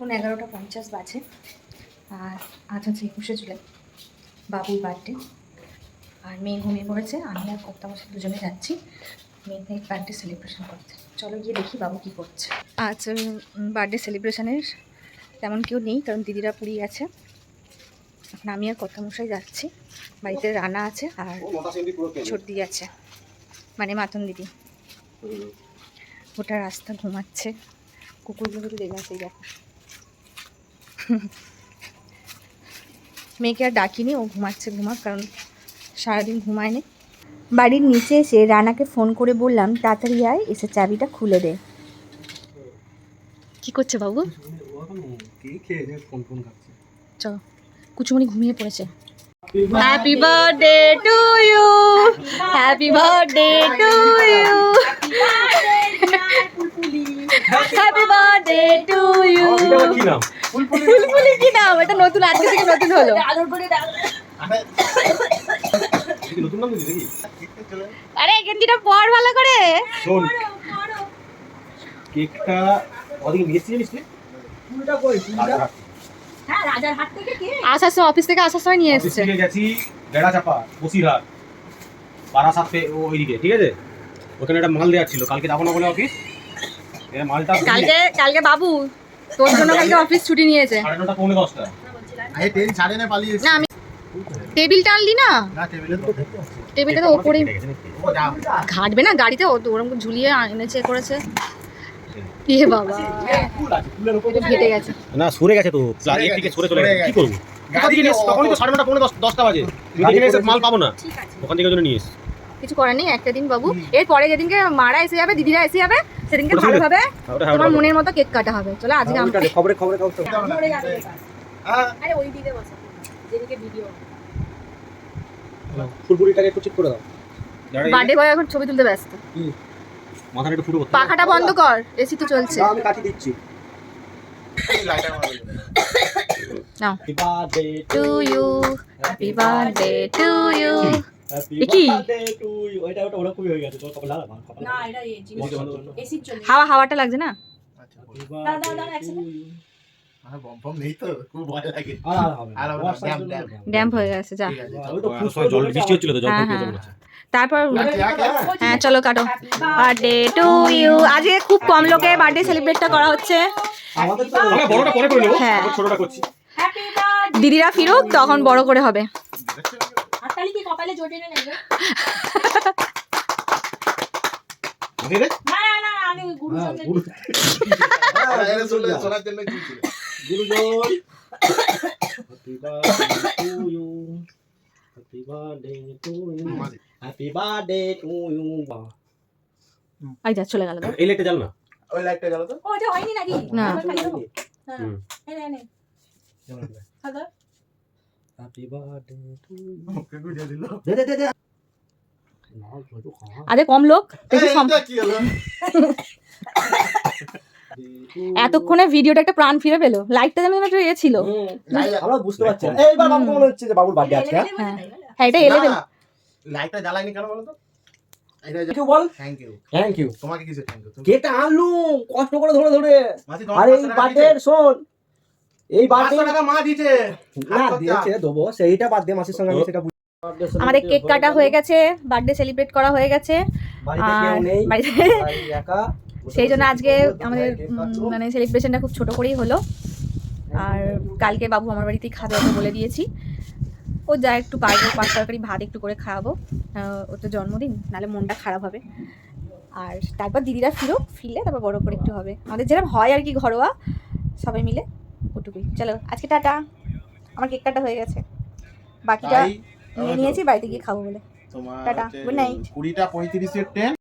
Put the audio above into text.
এখন 11:50 বাজে আর আজ হচ্ছে 21শে জুলাই, বাবুর বার্থডে। আর মেয়ে ঘুমিয়ে পড়েছে, আমি আর কর্তা মশাই দুজনে যাচ্ছি মেয়ের বার্থডে সেলিব্রেশন করতে। চলো গিয়ে দেখি বাবু কী করছে। আজ বার্থডে সেলিব্রেশনের তেমন কেউ নেই, কারণ দিদিরা পুরী গেছে। এখন আমি আর কর্তা মশাই যাচ্ছি, বাড়িতে রান্না আছে আর ছোটদি আছে, মানে মাতন দিদি। ওটা রাস্তা ঘুমাচ্ছে, কুকুরগুলো তো দেখে আছে। দেখো মেয়েকে আর ডাকিনি, ও ঘুমাচ্ছে, ঘুমাক, কারণ সারাদিন ঘুমায়নি। বাড়ির নিচে এসে রানাকে ফোন করে বললাম তাড়াতাড়ি আয়, এসে চাবিটা খুলে দে। কি করছে বাবু? চ, কুচুমনি ঘুমিয়ে পড়েছে। Happy birthday to you, happy birthday to you, happy birthday to you. ফুলফুলি কি নাম? এটা নতুন, আজকে থেকে নতুন হলো। আরে গেঞ্জিটা পর ভালো করে। শোন, কেকটা ওদিকে নিয়ে এসেছিস নি? ফুলটা কই? ফুলটা হ্যাঁ, রাজারহাট থেকে কে আসার সময়, অফিস থেকে আসার সময় নিয়ে এসেছে। অফিস গেছি বেড়াচাপা, বসিরহাট, বারাসাতে ওইদিকে, ঠিক আছে? ওখানে একটা মাল দেওয়ার ছিল, কালকে যাবো না বলে অফিস। এই মালটা কালকে বাবু তোর জন্য কালকে অফিস ছুটি নিয়েছে। 9:30 পৌনে 10টা। আরে ট্রেন ছাড়ে না, পালিয়েছে। না আমি টেবিলটা আনলি না? না টেবিলে তো টেবিলটা তো ওপরে ঘাটবে না গাড়িতে, ওরকম ঝুলিয়ে এনেছে করেছে। এ বাবা, ফেটে গেছে না, সরে গেছে তো, এক থেকে সরে চলে গেছে। কি করব? গাড়ি নিয়ে তখনই তো 9:30 পৌনে 10টা বাজে। যদি এসে মাল পাবো না, ওখান থেকে জন্য নিয়ে এসে কিছু করার নেই। একটা দিন বাবু, এর পরে যেদিনকে মারা এসে যাবে, দিদিরা এসে যাবে, সেদিনকে ভালোভাবে তোমার মনের মতো কেক কাটা হবে। চলো আজকে আমরা খবরে আরে ওই দিকে বসে যেদিকে ভিডিও ফুলপুরিটাকে একটু চেক করে দাও। বার্থডে বয় এখন ছবি তুলতে ব্যস্ত। মাথাটা একটু ফুটো করতে। পাখাটা বন্ধ কর, এসি তো চলছে। আমি কাটি দিচ্ছি। নাও, happy birthday to you, happy birthday to you. কি ওটা ওরা খুবই হয়ে গেছে, তোর কপাল লাগা না, এটা এসি চলছে, হাওয়াটা লাগছে না। দাও এক সেকেন্ড। আরে বম নেই তো, খুব ভয় লাগে। আর ড্যাম্প হয়ে গেছে, যা। ওই তো ফুসফুস জল বৃষ্টি হচ্ছিল তো, জল পড়ে গেছে। তারপর হ্যাঁ চলো কাটো। Birthday to you. আজকে খুব কম লোকে বার্থডে সেলিব্রেটটা করা হচ্ছে। আমাদের তো আমরা বড়টা পরে করে নেব, হ্যাঁ, ছোটটা করছি। দিদিরা ফিরুক তখন বড় করে হবে। হাততালি কি কপালে জোটে না নাকি? বুঝলি রে? না আমি গুরু সঙ্গে আরে সোনার জন্য কি ছিল? গুরুজন, happy birthday to you, happy birthday to you, happy birthday to you. আই যা, চলে গেল। এই লাইটটা জ্বাল না, ওই লাইটটা জ্বালো তো। ওটা হয়নি নাকি? না, হ্যাঁ নে খাদা। Happy birthday to you. ওকে গুজে দিল। দে আরে কম লোক দেখি। এটা কি হলো? এতক্ষণে ভিডিওটা একটা প্রাণ ফিরে পেলো। লাইটটা যেন একটু ইয়ে ছিল। আমরা বুঝতে পারছি না। এইবার বাবু মনে হচ্ছে যে বাবুর বার্থডে আজকে। হ্যাঁ, এটা এলেভেল। লাইটটা জ্বালাইনি কেন বলো তো? থ্যাংক ইউ বল। Thank you. ইউ। তোমাকে কিসে থ্যাংক ইউ? কেকটা আনলু কষ্ট করে ধরে। মাসি আরে এই বার্থডে শোন, এই বার্থডে 500 টাকা মা দিয়েছে। না দিয়েছে দেবো, সেইটা বাদ দে, মাসির সঙ্গে আমি সেটা আমাদের কেক কাটা হয়ে গেছে, বার্থডে সেলিব্রেট করা হয়ে গেছে। বাড়িতে কেউ নেই, একা। সেই জন্য আজকে আমাদের মানে সেলিব্রেশনটা খুব ছোট করেই হলো। আর কালকে বাবু আমার বাড়িতেই খাবে, ওকে বলে দিয়েছি। ও যা একটু পারবে, 5 তরকারি ভাত একটু করে খাওয়াবো। ও তো জন্মদিন, নাহলে মনটা খারাপ হবে। আর তারপর দিদিরা ফিরলে তারপর বড় করে একটু হবে, আমাদের যেরকম হয় আর কি, ঘরোয়া সবাই মিলে, ওটুকুই। চলো আজকে টাটা। আমার কেক কাটা হয়ে গেছে, বাকিটা নিয়ে নিয়েছি, বাড়িতে গিয়ে খাবো বলে। তোমার টাটা, গুড নাইট। 20টা 35 এর ট্রেন।